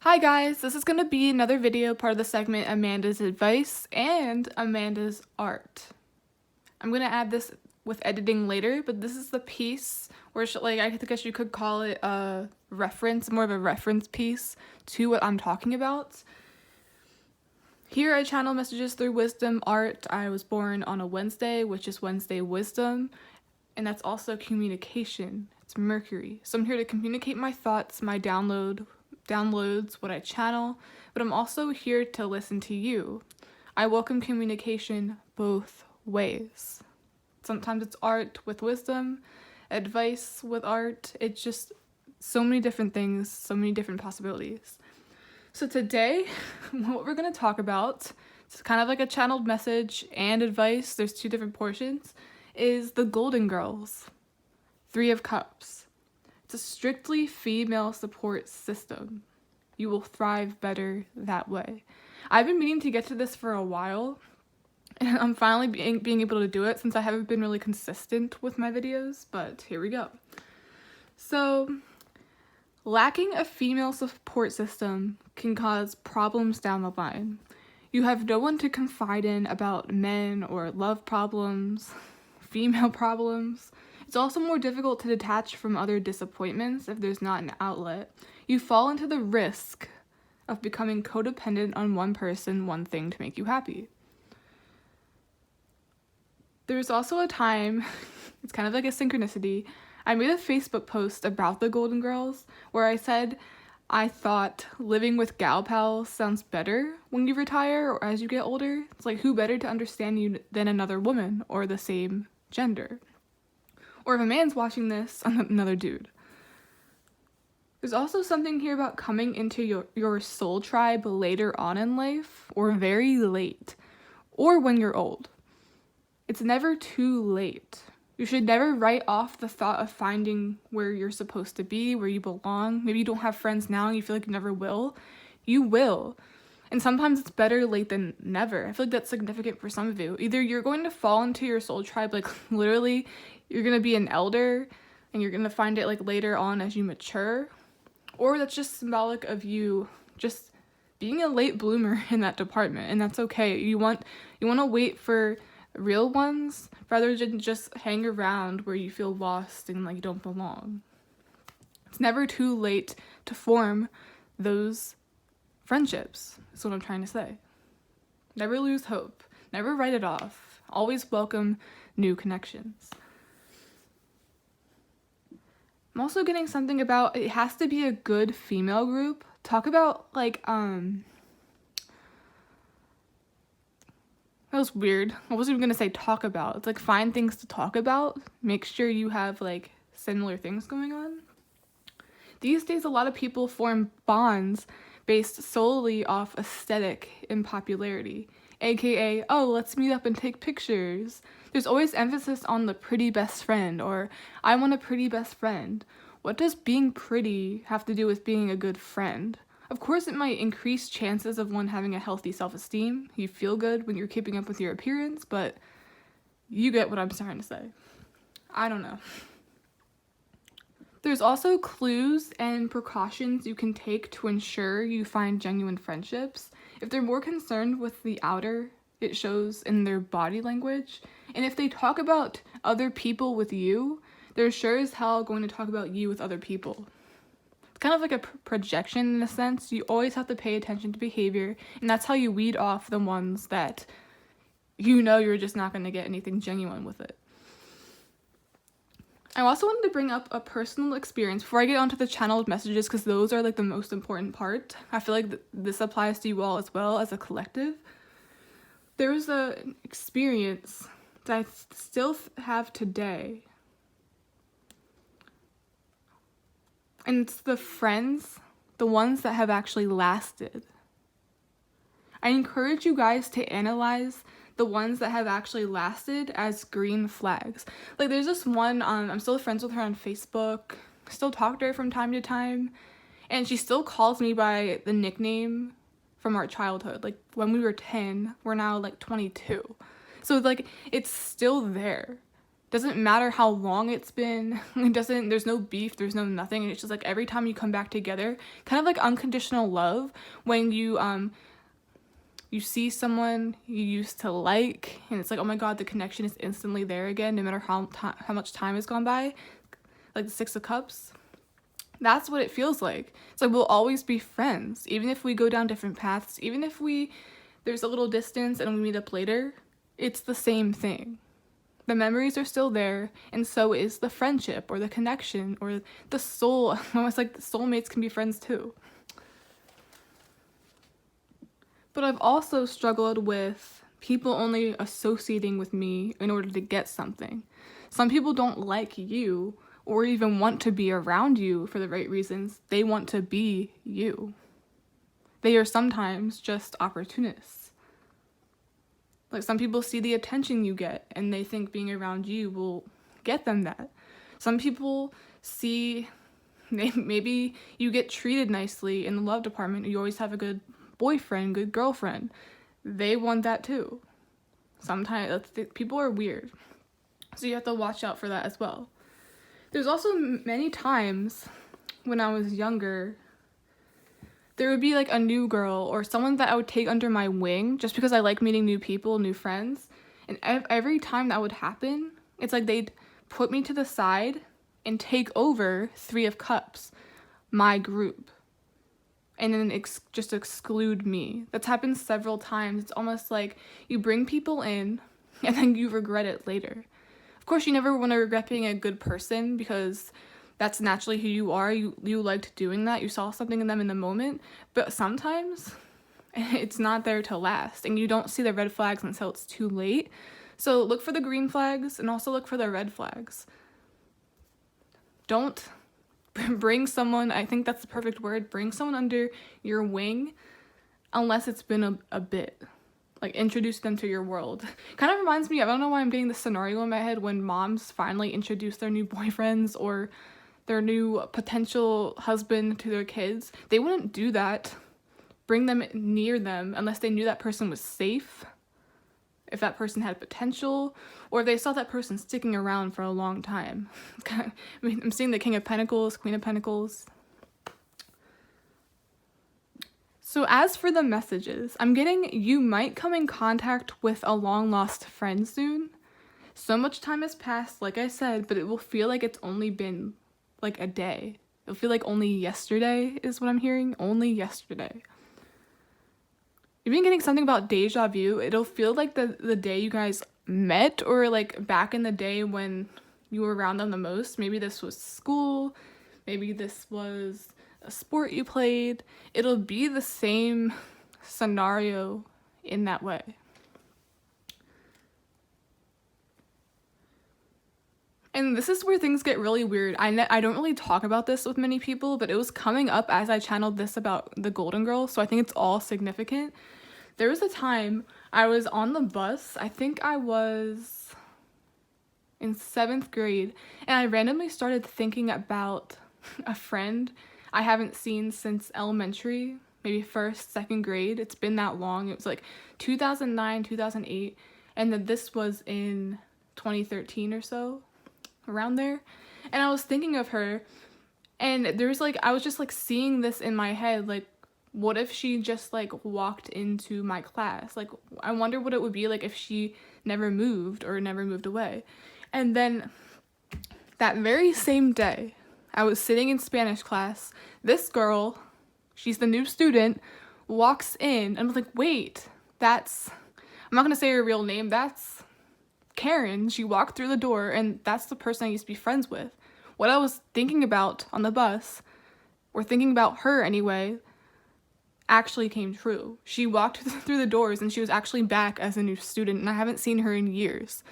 Hi guys, this is going to be another video part of the segment Amanda's Advice and Amanda's Art. I'm going to add this with editing later, but this is the piece where I guess you could call it a reference, more of a reference piece to what I'm talking about. Here I channel messages through wisdom art. I was born on a Wednesday, which is Wednesday wisdom, and that's also communication. It's Mercury. So I'm here to communicate my thoughts, my downloads, what I channel, but I'm also here to listen to you. I welcome communication both ways. Sometimes it's art with wisdom, advice with art. It's just so many different things, so many different possibilities. So today, what we're going to talk about, it's kind of like a channeled message and advice, there's two different portions, is the Golden Girls, 3 of Cups. It's a strictly female support system. You will thrive better that way. I've been meaning to get to this for a while, and I'm finally being able to do it since I haven't been really consistent with my videos, but here we go. So, lacking a female support system can cause problems down the line. You have no one to confide in about men or love problems, female problems. It's also more difficult to detach from other disappointments if there's not an outlet. You fall into the risk of becoming codependent on one person, one thing to make you happy. There's also a time, it's kind of like a synchronicity, I made a Facebook post about the Golden Girls where I said I thought living with gal pals sounds better when you retire or as you get older. It's like, who better to understand you than another woman or the same gender? Or if a man's watching this, another dude. There's also something here about coming into your soul tribe later on in life, or very late, or when you're old. It's never too late. You should never write off the thought of finding where you're supposed to be, where you belong. Maybe you don't have friends now and you feel like you never will. You will. And sometimes it's better late than never. I feel like that's significant for some of you. Either you're going to fall into your soul tribe, like literally you're going to be an elder and you're going to find it like later on as you mature, or that's just symbolic of you just being a late bloomer in that department, and that's okay. You want to wait for real ones rather than just hang around where you feel lost and like you don't belong. It's never too late to form those friendships. That's what I'm trying to say. Never lose hope. Never write it off. Always welcome new connections. I'm also getting something about it has to be a good female group. Talk about like that was weird. I wasn't even gonna say talk about. It's like find things to talk about. Make sure you have like similar things going on. These days a lot of people form bonds based solely off aesthetic and popularity. AKA, oh, let's meet up and take pictures. There's always emphasis on the pretty best friend, or I want a pretty best friend. What does being pretty have to do with being a good friend? Of course, it might increase chances of one having a healthy self-esteem. You feel good when you're keeping up with your appearance, but you get what I'm trying to say. I don't know. There's also clues and precautions you can take to ensure you find genuine friendships. If they're more concerned with the outer, it shows in their body language. And if they talk about other people with you, they're sure as hell going to talk about you with other people. It's kind of like a projection in a sense. You always have to pay attention to behavior, and that's how you weed off the ones that you know you're just not going to get anything genuine with it. I also wanted to bring up a personal experience before I get onto the channeled messages, because those are like the most important part. I feel like this applies to you all as well as a collective. There was an experience that I still have today. And it's the friends, the ones that have actually lasted. I encourage you guys to analyze the ones that have actually lasted as green flags. Like there's this one, I'm still friends with her on Facebook, still talk to her from time to time, and she still calls me by the nickname from our childhood. Like when we were 10, we're now like 22. So like it's still there. Doesn't matter how long it's been. There's no beef, there's no nothing. And it's just like every time you come back together, kind of like unconditional love when you see someone you used to like, and it's like, oh my god, the connection is instantly there again, no matter how much time has gone by, like the Six of Cups. That's what it feels like. It's like we'll always be friends, even if we go down different paths, even if there's a little distance and we meet up later, it's the same thing. The memories are still there, and so is the friendship or the connection or the soul. Almost like the soulmates can be friends too. But I've also struggled with people only associating with me in order to get something. Some people don't like you or even want to be around you for the right reasons. They want to be you. They are sometimes just opportunists. Like, some people see the attention you get and they think being around you will get them that. Some people see maybe you get treated nicely in the love department. You always have a good boyfriend, good girlfriend. They want that too. Sometimes people are weird, so you have to watch out for that as well. There's also many times when I was younger, there would be like a new girl or someone that I would take under my wing just because I like meeting new people, new friends. And every time that would happen, it's like they'd put me to the side and take over Three of Cups, my group, and then just exclude me. That's happened several times. It's almost like you bring people in and then you regret it later. Of course, you never want to regret being a good person because that's naturally who you are. You liked doing that. You saw something in them in the moment. But sometimes it's not there to last, and you don't see the red flags until it's too late. So look for the green flags and also look for the red flags. Don't bring someone, I think that's the perfect word, bring someone under your wing unless it's been a bit. Like, introduce them to your world. Kind of reminds me, I don't know why I'm getting this scenario in my head when moms finally introduce their new boyfriends or their new potential husband to their kids. They wouldn't do that, bring them near them, unless they knew that person was safe, if that person had potential, or if they saw that person sticking around for a long time. I'm seeing the King of Pentacles, Queen of Pentacles. So as for the messages, I'm getting you might come in contact with a long-lost friend soon. So much time has passed, like I said, but it will feel like it's only been like a day. It'll feel like only yesterday is what I'm hearing. Only yesterday. You've been getting something about deja vu. It'll feel like the day you guys met, or like back in the day when you were around them the most. Maybe this was school. Maybe this was a sport you played. It'll be the same scenario in that way. And this is where things get really weird. I don't really talk about this with many people, but it was coming up as I channeled this about the Golden Girl, so I think it's all significant. There was a time I was on the bus. I think I was in 7th grade, and I randomly started thinking about a friend I haven't seen since elementary, maybe 1st, 2nd grade. It's been that long. It was like 2009, 2008, and then this was in 2013 or so, around there. And I was thinking of her, and there's like, I was just like seeing this in my head, like, what if she just like walked into my class? Like, I wonder what it would be like if she never moved or never moved away. And then that very same day, I was sitting in Spanish class. This girl, she's the new student, walks in, and I was like, wait, I'm not gonna say her real name, that's Karen. She walked through the door, and that's the person I used to be friends with. What I was thinking about on the bus, or thinking about her anyway, actually came true. She walked through the doors, and she was actually back as a new student, and I haven't seen her in years.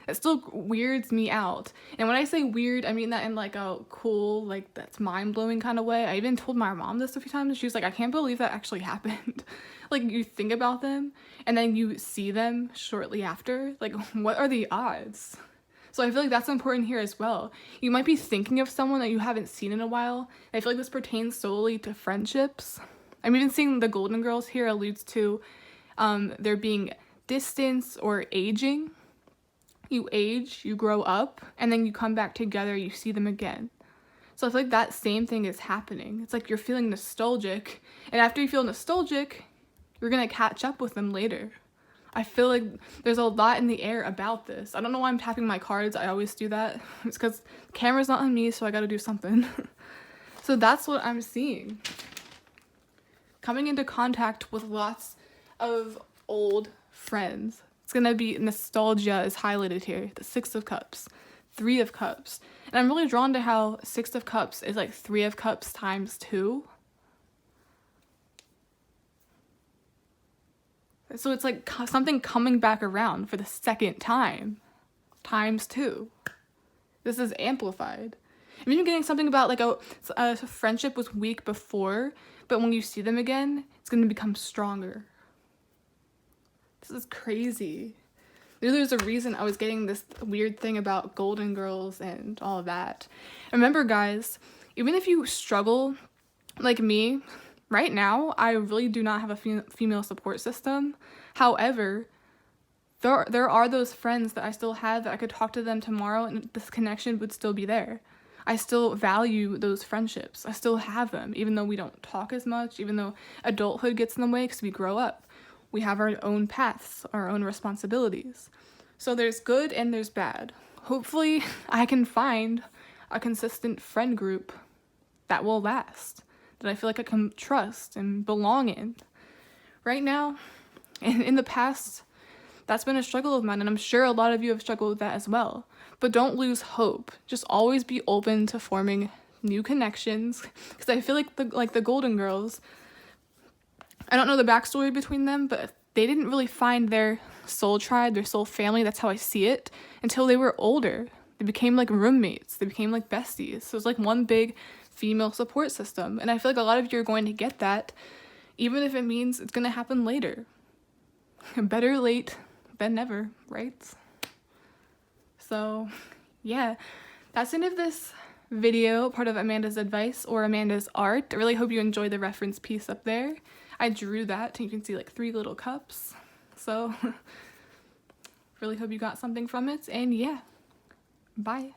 It still weirds me out. And when I say weird, I mean that in like a cool, like that's mind-blowing kind of way. I even told my mom this a few times, and she was like, I can't believe that actually happened. Like, you think about them, and then you see them shortly after. Like, what are the odds? So I feel like that's important here as well. You might be thinking of someone that you haven't seen in a while. I feel like this pertains solely to friendships. I'm even seeing the Golden Girls here alludes to there being distance or aging. you age, you grow up, and then you come back together, you see them again. So I feel like that same thing is happening. It's like you're feeling nostalgic, and after you feel nostalgic, you're gonna catch up with them later. I feel like there's a lot in the air about this. I don't know why I'm tapping my cards. I always do that. It's because the camera's not on me, so I gotta do something. So that's what I'm seeing. Coming into contact with lots of old friends. It's gonna be nostalgia is highlighted here. The Six of Cups, Three of Cups. And I'm really drawn to how Six of Cups is like Three of Cups times 2. So it's like something coming back around for the second time, times 2. This is amplified. I'm even getting something about like a friendship was weak before, but when you see them again, it's going to become stronger. This is crazy. There's a reason I was getting this weird thing about Golden Girls and all of that. Remember, guys, even if you struggle like me, right now, I really do not have a female support system. However, there are those friends that I still have that I could talk to them tomorrow and this connection would still be there. I still value those friendships. I still have them, even though we don't talk as much, even though adulthood gets in the way because we grow up. We have our own paths, our own responsibilities. So there's good and there's bad. Hopefully, I can find a consistent friend group that will last, that I feel like I can trust and belong in. Right now, and in the past, that's been a struggle of mine, and I'm sure a lot of you have struggled with that as well. But don't lose hope. Just always be open to forming new connections, because I feel like the Golden Girls, I don't know the backstory between them, but they didn't really find their soul tribe, their soul family, that's how I see it, until they were older. They became like roommates, they became like besties. So it's like one big female support system. And I feel like a lot of you are going to get that, even if it means it's going to happen later. Better late than never, right? So yeah, that's the end of this video, part of Amanda's advice or Amanda's art. I really hope you enjoyed the reference piece up there. I drew that, and you can see like 3 little cups. So really hope you got something from it, and yeah, bye.